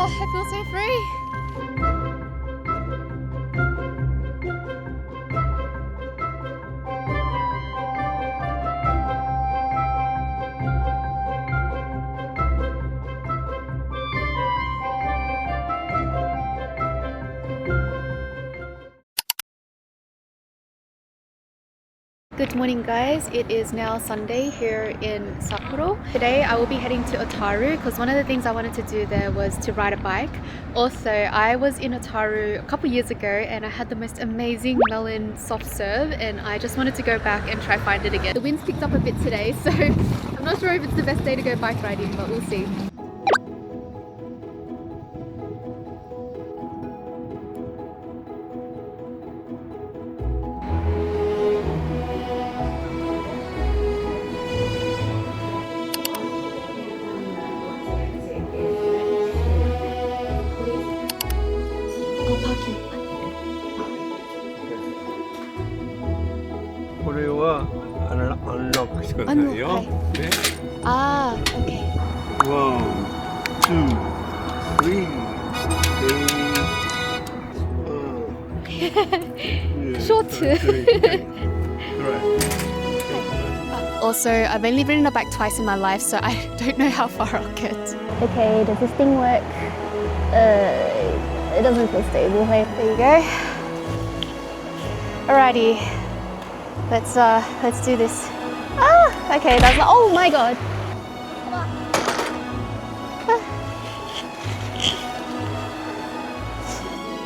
Oh, I feel so free. Good morning guys, it is now Sunday here in Sapporo. Today I will be heading to Otaru because one of the things I wanted to do there was to ride a bike. Also, I was in Otaru a couple years ago and I had the most amazing melon soft serve and I just wanted to go back and try find it again. The wind's picked up a bit today, so I'm not sure if it's the best day to go bike riding, but we'll see. Unlock してくださいよ。ね。Ah, okay. 1, 2, 3, Short. Also, I've only ridden a bike twice in my life, so I don't know how far I'll get. Okay, does this thing work? It doesn't feel stable. Hey, There you go. Alrighty, let's do this. Ah, okay, that's oh my god.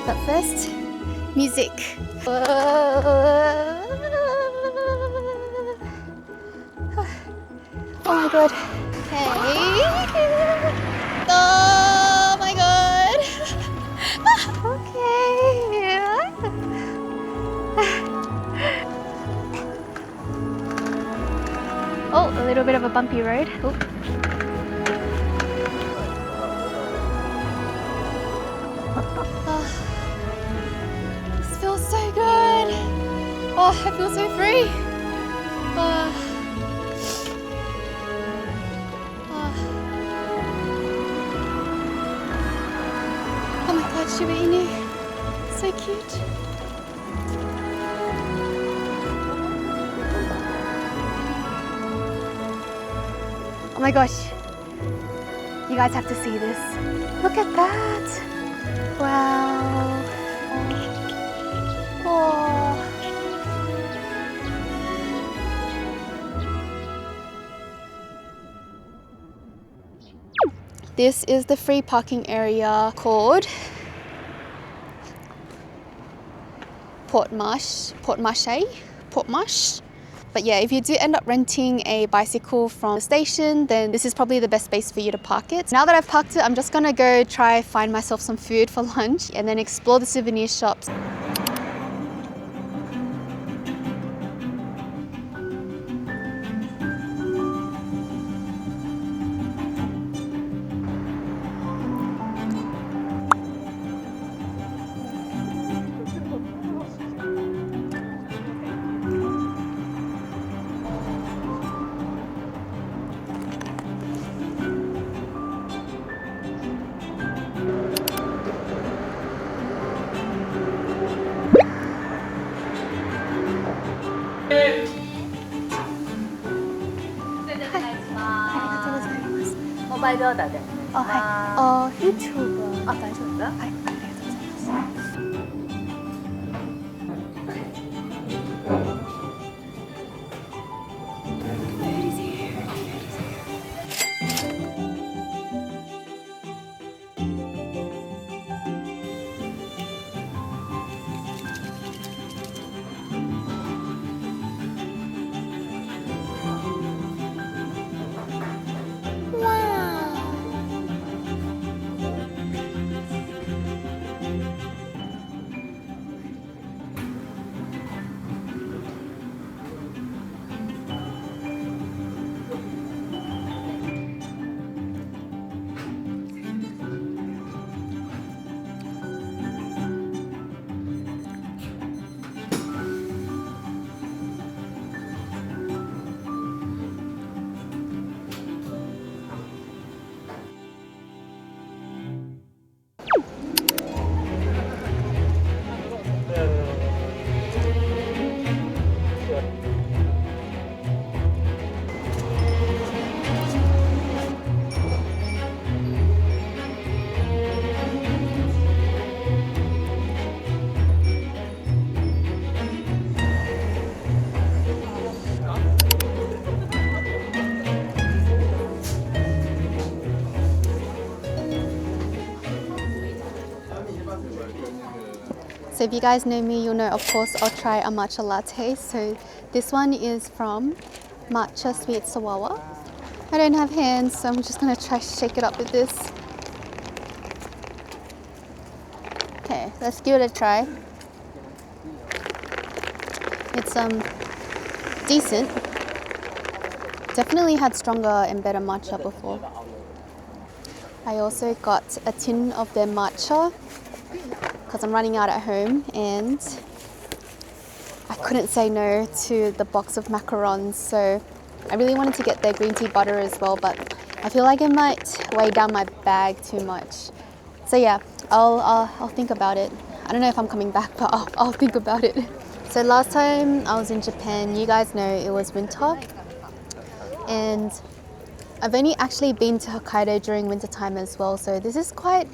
But first, music. Oh my god. Hey. Oh my god. Okay. Oh, a little bit of a bumpy road. Oh. This feels so good. Oh, I feel so free. Oh. Oh my god, Shiba Inu. So cute. Oh my gosh. You guys have to see this. Look at that. Wow. Oh. This is the free parking area called Portmarsh. But yeah, if you do end up renting a bicycle from the station, then this is probably the best space for you to park it. Now that I've parked it, I'm just gonna go try find myself some food for lunch and then explore the souvenir shops. YouTube. 大丈夫？はい、ありがとうございます。So if you guys know me, you'll know of course I'll try a matcha latte. So this one is from Matcha Sweet Sawawa. I don't have hands, so I'm just gonna try to shake it up with this. Okay, let's give it a try. It's decent. Definitely had stronger and better matcha before. I also got a tin of their matcha because I'm running out at home, and I couldn't say no to the box of macarons, so I really wanted to get their green tea butter as well, but I feel like it might weigh down my bag too much. So yeah, I'll think about it. I don't know if I'm coming back, but I'll think about it. So last time I was in Japan, you guys know it was winter, and I've only actually been to Hokkaido during winter time as well, so this is quite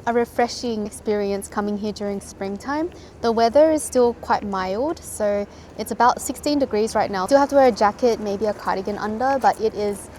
a refreshing experience coming here during springtime. The weather is still quite mild, so it's about 16 degrees right now. Still have to wear a jacket, maybe a cardigan under, but it is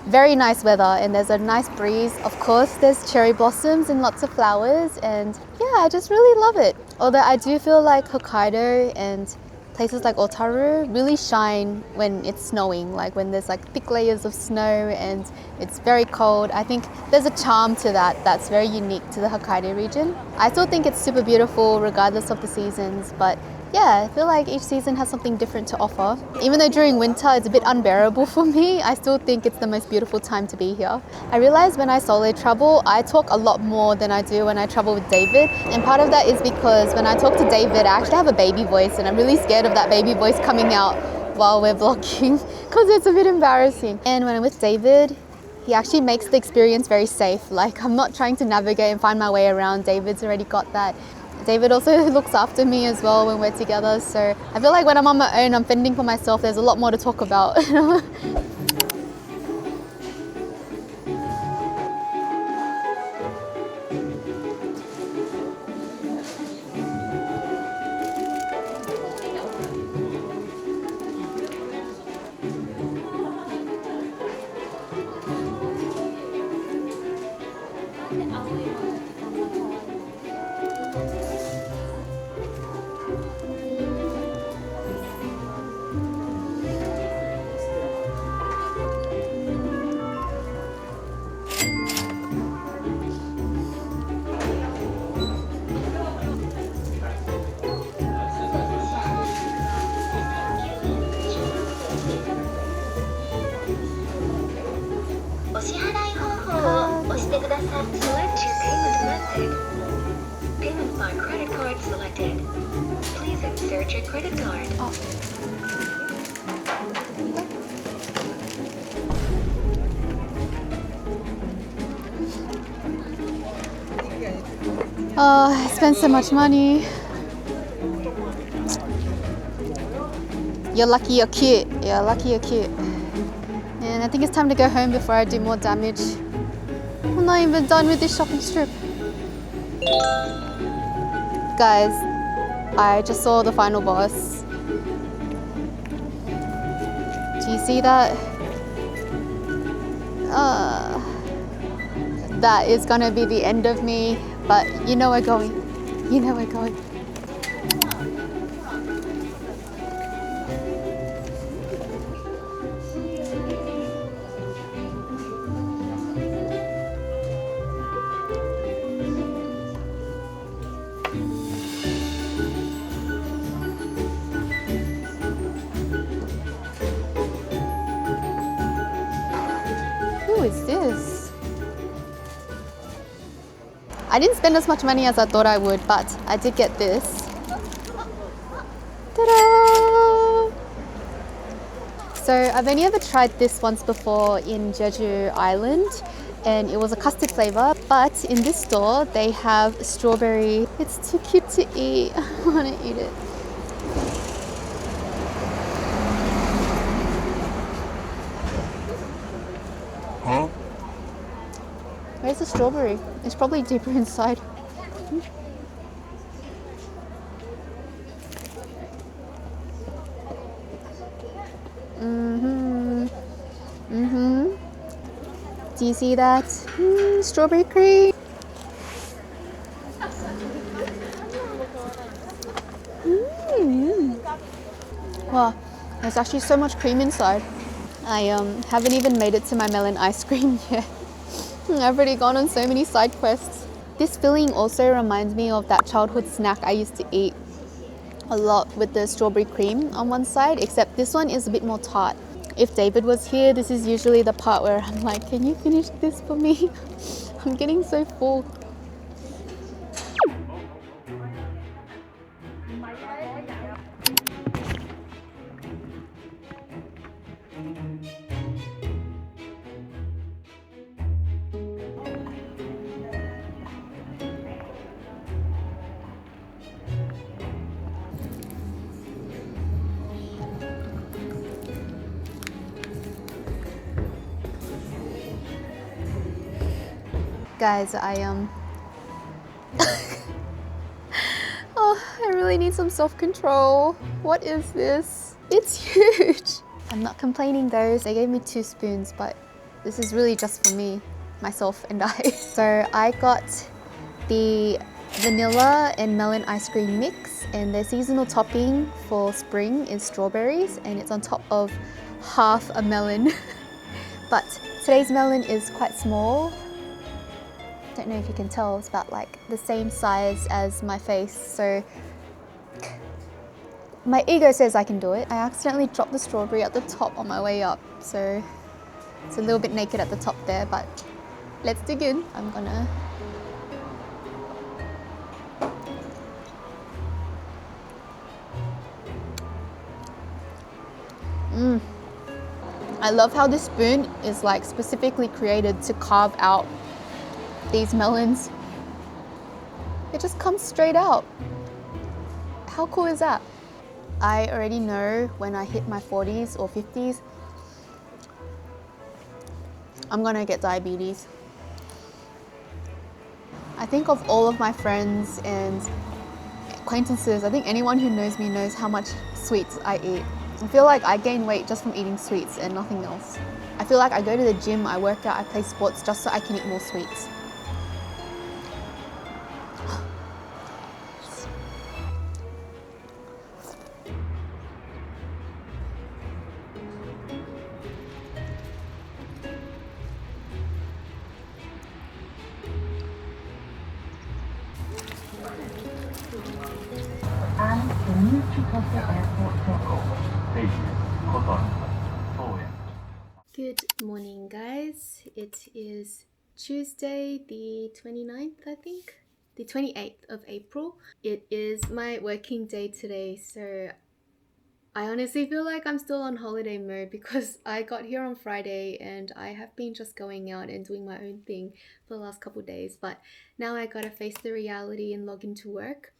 very nice weather and there's a nice breeze. Of course, there's cherry blossoms and lots of flowers, and yeah, I just really love it. Although I do feel like Hokkaido and places like Otaru really shine when it's snowing, like when there's like thick layers of snow and it's very cold. I think there's a charm to that that's very unique to the Hokkaido region. I still think it's super beautiful regardless of the seasons, but yeah, I feel like each season has something different to offer. Even though during winter it's a bit unbearable for me, I still think it's the most beautiful time to be here. I realize when I solo travel, I talk a lot more than I do when I travel with David. And part of that is because when I talk to David, I actually have a baby voice, and I'm really scared of that baby voice coming out while we're vlogging because it's a bit embarrassing. And when I'm with David, he actually makes the experience very safe. Like, I'm not trying to navigate and find my way around. David's already got that. David also looks after me as well when we're together, so I feel like when I'm on my own, I'm fending for myself, there's a lot more to talk about. Select your payment method. Payment by credit card selected. Please insert your credit card. Oh, I spent so much money. You're lucky you're cute. You're lucky you're cute. And I think it's time to go home before I do more damage. I'm not even done with this shopping strip. Guys, I just saw the final boss. Do you see that? That is gonna be the end of me, but you know we're going. You know we're going. Who is this? I didn't spend as much money as I thought I would, but I did get this. Ta-da! So I've only ever tried this once before in Jeju Island, and it was a custard flavor, but in this store they have strawberry. It's too cute to eat. I want to eat it. Huh? Where's the strawberry? It's probably deeper inside. Do you see that? Strawberry cream. Wow, there's actually so much cream inside. I haven't even made it to my melon ice cream yet. I've already gone on so many side quests. This filling also reminds me of that childhood snack I used to eat a lot with the strawberry cream on one side, except this one is a bit more tart. If David was here, this is usually the part where I'm like, can you finish this for me? I'm getting so full. Guys, oh, I really need some self-control. What is this? It's huge. I'm not complaining though. They gave me 2 spoons, but this is really just for me, myself and I. So I got the vanilla and melon ice cream mix, and the seasonal topping for spring is strawberries, and it's on top of half a melon. But today's melon is quite small. Don't know if you can tell, it's about like the same size as my face, so my ego says I can do it. I accidentally dropped the strawberry at the top on my way up, so it's a little bit naked at the top there, but let's dig in. I'm gonna I love how this spoon is like specifically created to carve out these melons. It just comes straight out. How cool is that? I already know when I hit my 40s or 50s, I'm gonna get diabetes. I think of all of my friends and acquaintances, I think anyone who knows me knows how much sweets I eat. I feel like I gain weight just from eating sweets and nothing else. I feel like I go to the gym, I work out, I play sports just so I can eat more sweets. Good morning, guys. It is Tuesday the 29th, I think? The 28th of April. It is my working day today, so I honestly feel like I'm still on holiday mode because I got here on Friday and I have been just going out and doing my own thing for the last couple of days, but now I gotta face the reality and log into work.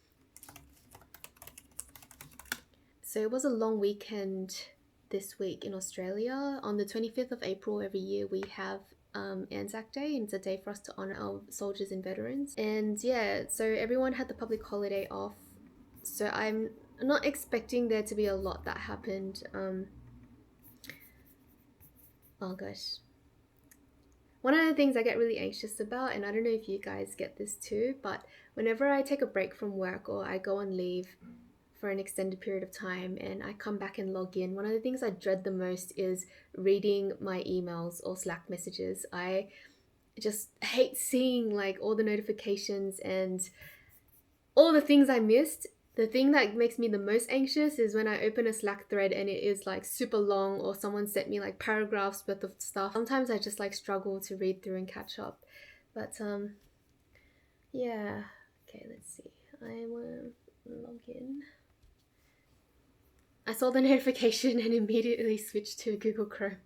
So it was a long weekend this week in Australia. On the 25th of April every year we have Anzac Day, and it's a day for us to honor our soldiers and veterans. And yeah, so everyone had the public holiday off, so I'm not expecting there to be a lot that happened. Oh gosh. One of the things I get really anxious about, and I don't know if you guys get this too, but whenever I take a break from work or I go on leave for an extended period of time and I come back and log in, one of the things I dread the most is reading my emails or Slack messages. I just hate seeing like all the notifications and all the things I missed. The thing that makes me the most anxious is when I open a Slack thread and it is like super long, or someone sent me like paragraphs worth of stuff. Sometimes I just like struggle to read through and catch up. But yeah. Okay, let's see. I want to log in. I saw the notification and immediately switched to Google Chrome.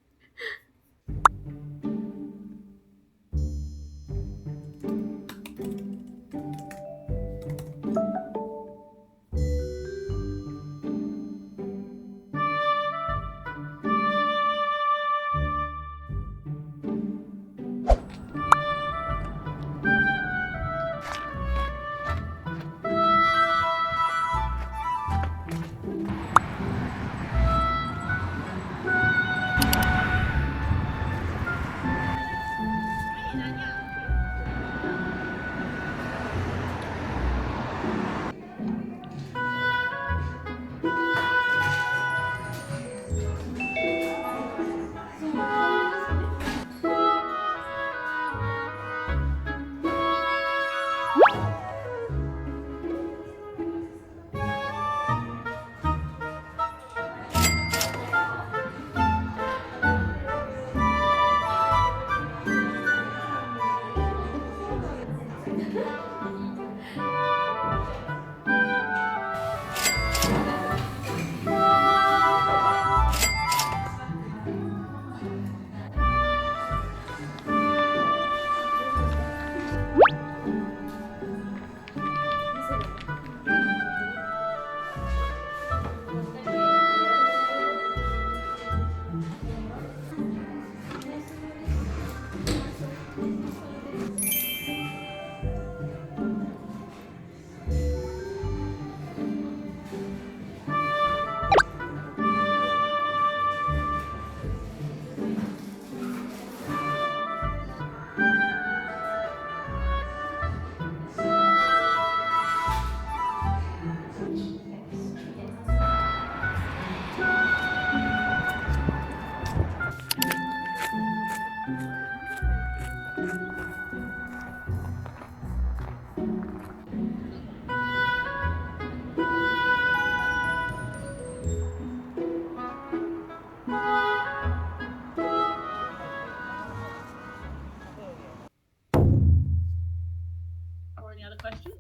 questions?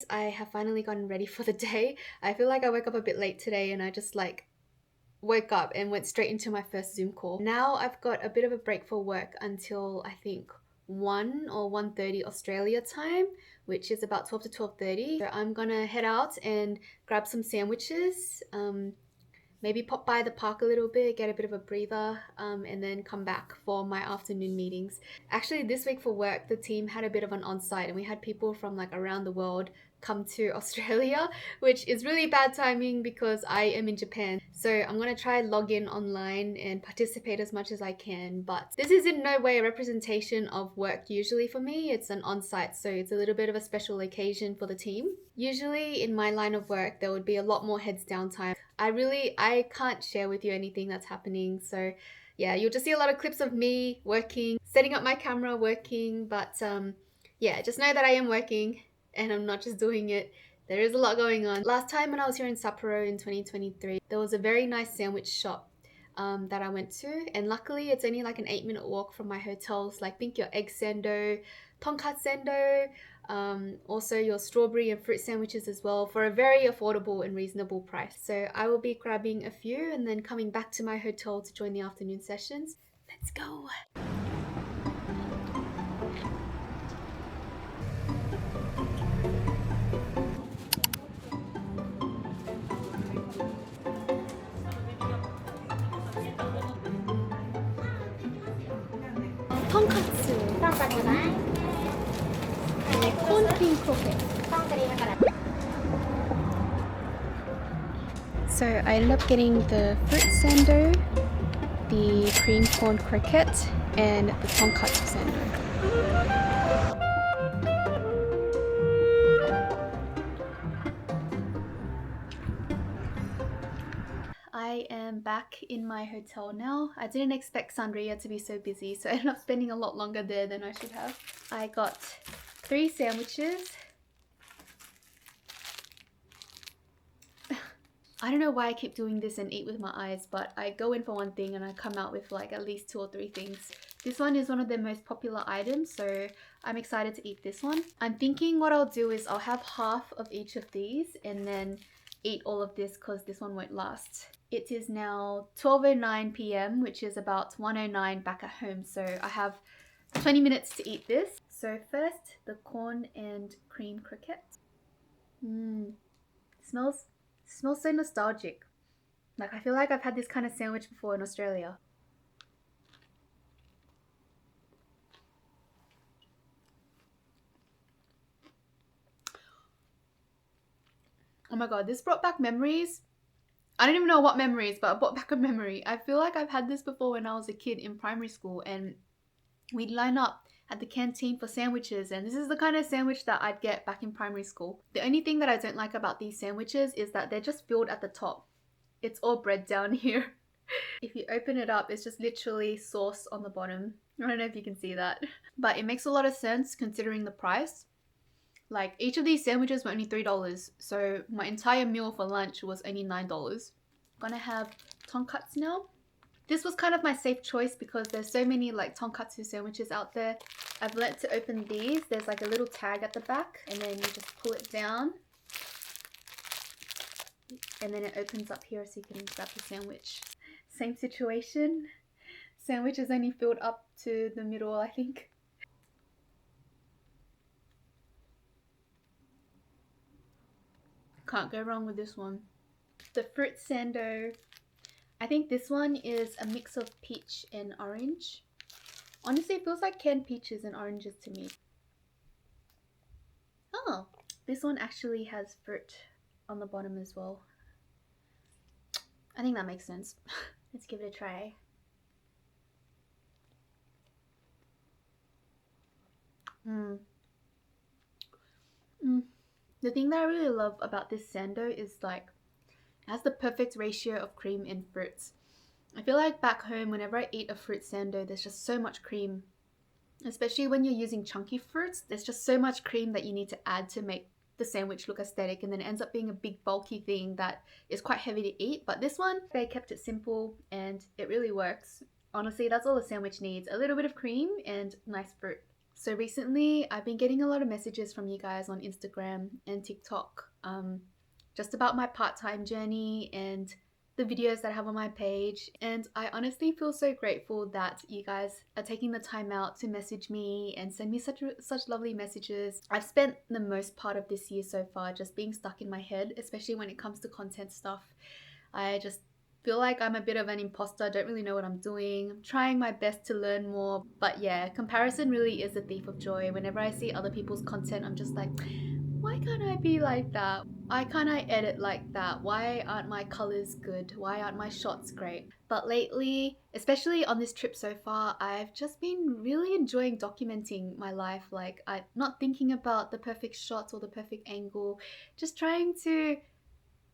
I have finally gotten ready for the day. I feel like I woke up a bit late today and I just like woke up and went straight into my first Zoom call. Now I've got a bit of a break for work until I think 1 or 1:30 Australia time, which is about 12 to 12:30. So I'm gonna head out and grab some sandwiches, maybe pop by the park a little bit, get a bit of a breather, and then come back for my afternoon meetings. Actually, this week for work, the team had a bit of an on-site and we had people from like around the world come to Australia, which is really bad timing because I am in Japan. So I'm gonna try log in online and participate as much as I can, but this is in no way a representation of work usually for me. It's an on-site, so it's a little bit of a special occasion for the team. Usually in my line of work, there would be a lot more heads down time. I can't share with you anything that's happening, so yeah, you'll just see a lot of clips of me working, setting up my camera, working, but yeah, just know that I am working and I'm not just doing it. There is a lot going on. Last time when I was here in Sapporo in 2023, there was a very nice sandwich shop that I went to, and luckily it's only like an 8-minute walk from my hotels, like think your egg sando, tonkatsu sando, also your strawberry and fruit sandwiches as well for a very affordable and reasonable price. So I will be grabbing a few and then coming back to my hotel to join the afternoon sessions. Let's go! Tonkatsu! Corn cream croquette. So I ended up getting the fruit sando, the cream corn croquette, and the tonkatsu sando. I am back in my hotel now. I didn't expect Sandria to be so busy, so I ended up spending a lot longer there than I should have. I got 3 sandwiches. I don't know why I keep doing this and eat with my eyes, but I go in for one thing and I come out with like at least 2 or 3 things. This one is one of their most popular items, so I'm excited to eat this one. I'm thinking what I'll do is I'll have half of each of these and then eat all of this because this one won't last. It is now 12:09 p.m, which is about 1:09 back at home, so I have 20 minutes to eat this. So first, the corn and cream croquette. Smells so nostalgic. Like I feel like I've had this kind of sandwich before in Australia. Oh my god, this brought back memories. I don't even know what memories, but it brought back a memory. I feel like I've had this before when I was a kid in primary school and we'd line up at the canteen for sandwiches, and this is the kind of sandwich that I'd get back in primary school. The only thing that I don't like about these sandwiches is that they're just filled at the top. It's all bread down here. If you open it up, it's just literally sauce on the bottom. I don't know if you can see that, but it makes a lot of sense considering the price. Like each of these sandwiches were only $3, so my entire meal for lunch was only $9. Gonna have tonkatsu now. This was kind of my safe choice because there's so many like tonkatsu sandwiches out there. I've learnt to open these. There's like a little tag at the back and then you just pull it down. And then it opens up here so you can grab the sandwich. Same situation. Sandwich is only filled up to the middle, I think. Can't go wrong with this one. The fruit sando. I think this one is a mix of peach and orange. Honestly, it feels like canned peaches and oranges to me. Oh, this one actually has fruit on the bottom as well. I think that makes sense. Let's give it a try. The thing that I really love about this sando is like it has the perfect ratio of cream and fruits. I feel like back home whenever I eat a fruit sando, there's just so much cream. Especially when you're using chunky fruits, there's just so much cream that you need to add to make the sandwich look aesthetic, and then it ends up being a big bulky thing that is quite heavy to eat. But this one, they kept it simple and it really works. Honestly, that's all a sandwich needs. A little bit of cream and nice fruit. So recently, I've been getting a lot of messages from you guys on Instagram and TikTok, just about my part-time journey and the videos that I have on my page. And I honestly feel so grateful that you guys are taking the time out to message me and send me such lovely messages. I've spent the most part of this year so far just being stuck in my head, especially when it comes to content stuff. I just feel like I'm a bit of an imposter, don't really know what I'm doing. I'm trying my best to learn more, but yeah, comparison really is a thief of joy. Whenever I see other people's content, I'm just like, why can't I be like that? Why can't I edit like that? Why aren't my colors good? Why aren't my shots great? But lately, especially on this trip so far, I've just been really enjoying documenting my life. Like, I'm not thinking about the perfect shot or the perfect angle, just trying to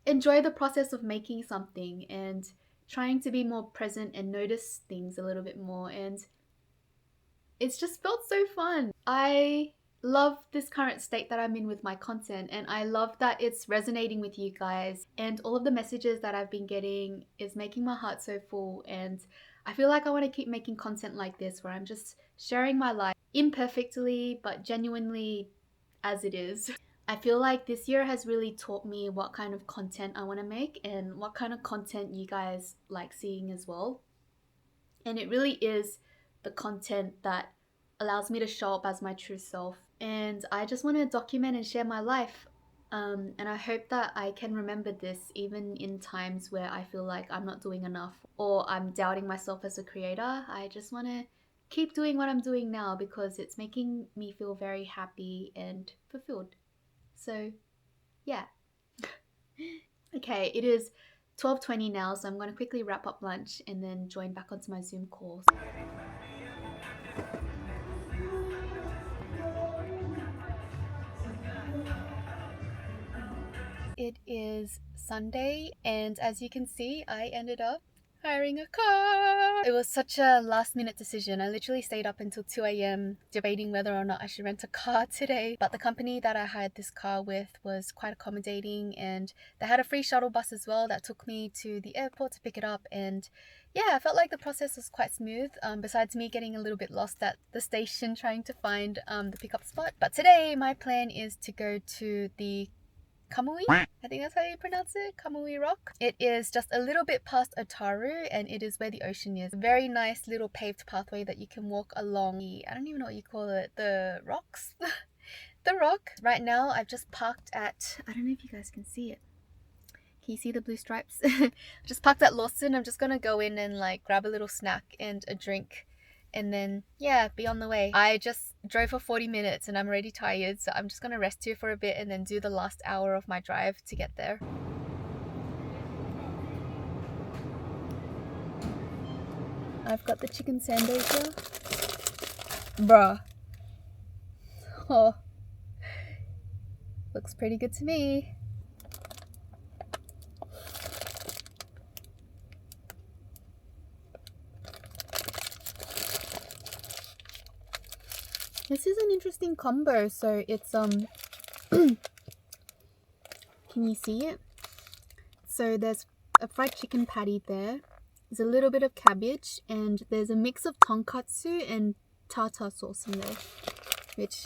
enjoy the process of making something and trying to be more present and notice things a little bit more. And it's just felt so fun. I love this current state that I'm in with my content, and I love that it's resonating with you guys, and all of the messages that I've been getting is making my heart so full. And I feel like I want to keep making content like this, where I'm just sharing my life imperfectly but genuinely as it is. I feel like this year has really taught me what kind of content I want to make and what kind of content you guys like seeing as well. And it really is the content that allows me to show up as my true self. And I just want to document and share my life. And I hope that I can remember this even in times where I feel like I'm not doing enough or I'm doubting myself as a creator. I just want to keep doing what I'm doing now because it's making me feel very happy and fulfilled. So yeah. Okay, it is 12:20 now, so I'm going to quickly wrap up lunch and then join back onto my Zoom call. It is Sunday, and as you can see, I ended up hiring a car. It was such a last minute decision. I literally stayed up until 2 a.m. debating whether or not I should rent a car today. But the company that I hired this car with was quite accommodating, and they had a free shuttle bus as well that took me to the airport to pick it up. And yeah, I felt like the process was quite smooth, besides me getting a little bit lost at the station trying to find the pickup spot. But today my plan is to go to the Kamui? I think that's how you pronounce it, Kamui Rock. It is just a little bit past Otaru, and it is where the ocean is. A very nice little paved pathway that you can walk along the, I don't even know what you call it, the rocks? The rock. Right now I've just parked at, I don't know if you guys can see it. Can you see the blue stripes? Just parked at Lawson. I'm just gonna go in and like grab a little snack and a drink, and then yeah, be on the way. I just drove for 40 minutes and I'm already tired, so I'm just gonna rest here for a bit and then do the last hour of my drive to get there. I've got the chicken sandwich here. Bruh. Oh, looks pretty good to me. This is an interesting combo. So it's can you see it? So there's a fried chicken patty there. There's a little bit of cabbage, and there's a mix of tonkatsu and tartar sauce in there, which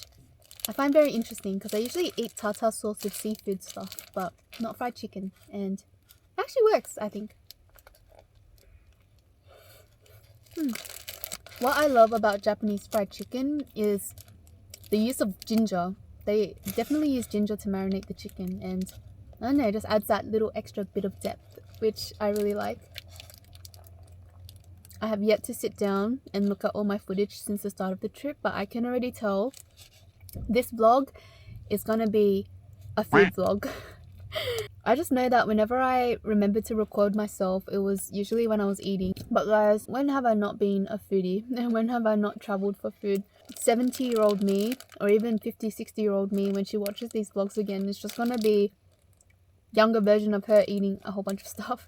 I find very interesting because I usually eat tartar sauce with seafood stuff, but not fried chicken, and it actually works, I think. What I love about Japanese fried chicken is the use of ginger. They definitely use ginger to marinate the chicken, and I don't know, it just adds that little extra bit of depth, which I really like. I have yet to sit down and look at all my footage since the start of the trip, but I can already tell this vlog is gonna be a food vlog. I just know that whenever I remember to record myself, it was usually when I was eating. But guys, when have I not been a foodie? And when have I not traveled for food? 70-year-old me, or even 50, 60-year-old me, when she watches these vlogs again, it's just gonna be younger version of her eating a whole bunch of stuff.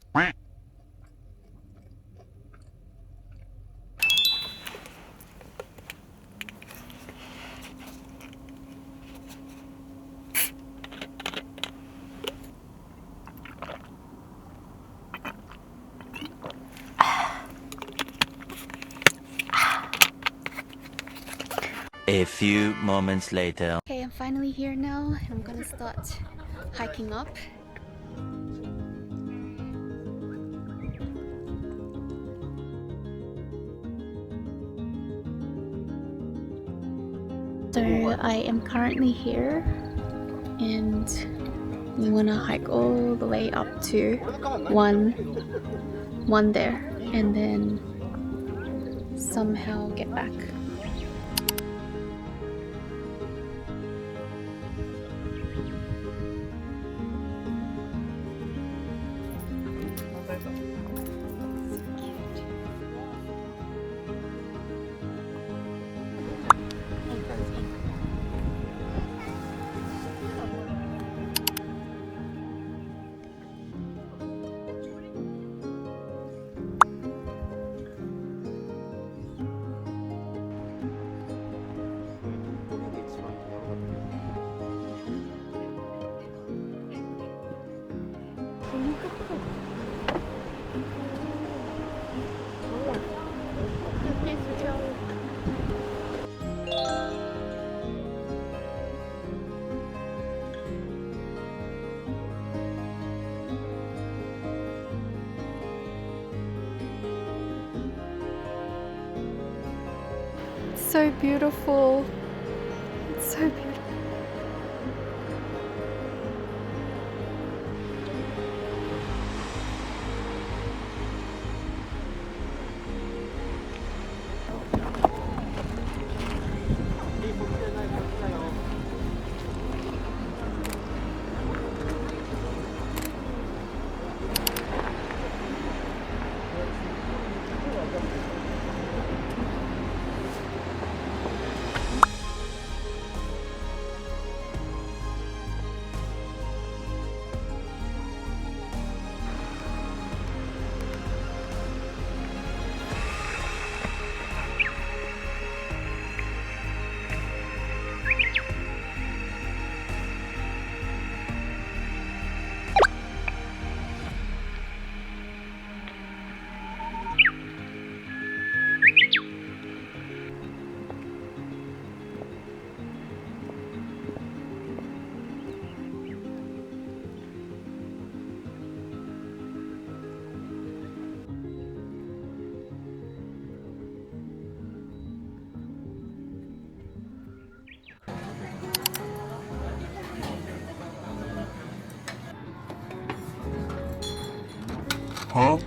A few moments later. Okay, I'm finally here now and I'm gonna start hiking up. So I am currently here and we wanna hike all the way up to one there and then somehow get back. So beautiful. It's so beautiful. Huh?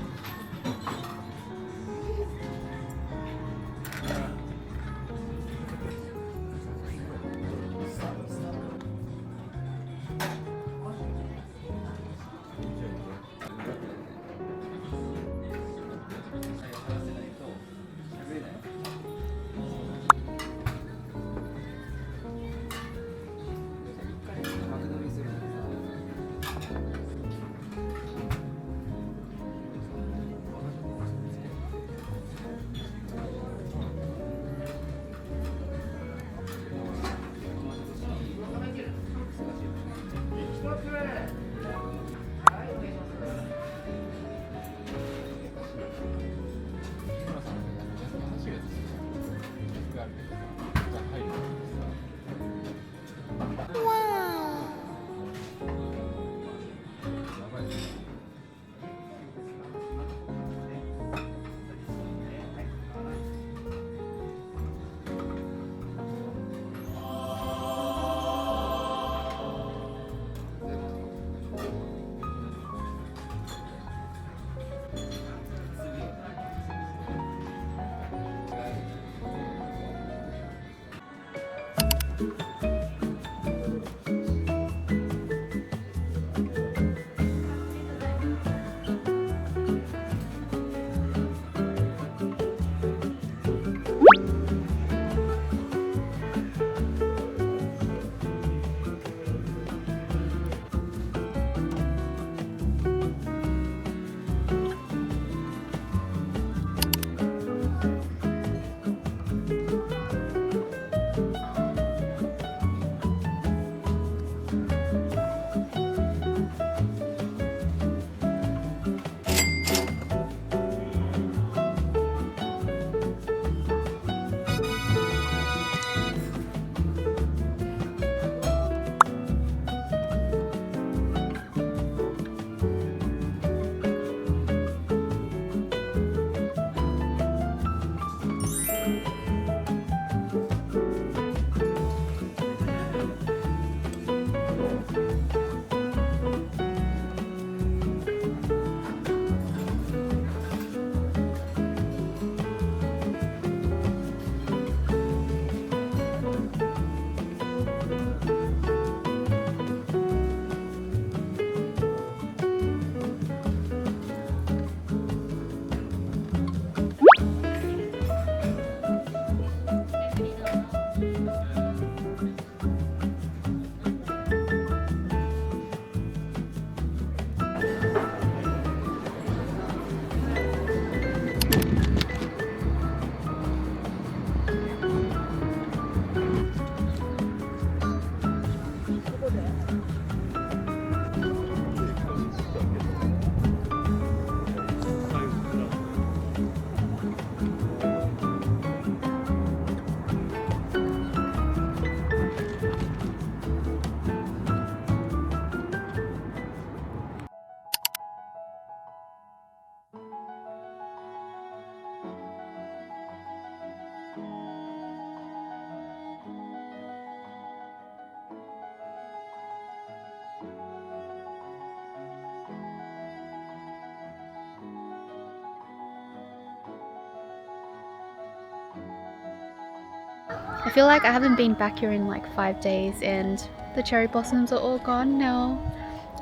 I feel like I haven't been back here in like 5 days and the cherry blossoms are all gone now.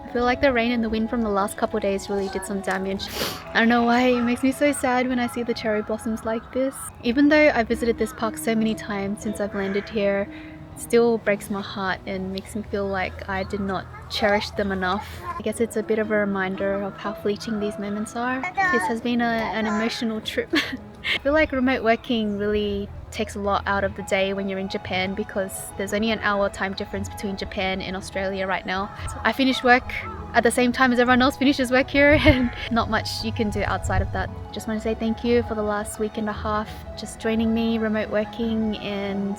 I feel like the rain and the wind from the last couple of days really did some damage. I don't know why, it makes me so sad when I see the cherry blossoms like this. Even though I visited this park so many times since I've landed here, it still breaks my heart and makes me feel like I did not cherish them enough. I guess it's a bit of a reminder of how fleeting these moments are. This has been an emotional trip. I feel like remote working really takes a lot out of the day when you're in Japan because there's only an hour time difference between Japan and Australia right now. So I finish work at the same time as everyone else finishes work here and not much you can do outside of that. Just want to say thank you for the last week and a half just joining me remote working, and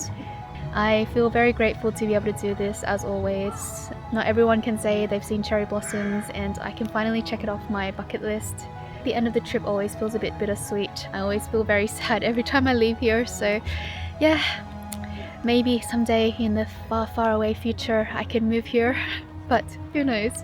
I feel very grateful to be able to do this as always. Not everyone can say they've seen cherry blossoms and I can finally check it off my bucket list. The end of the trip always feels a bit bittersweet. I always feel very sad every time I leave here, so yeah, maybe someday in the far away future I can move here, but who knows.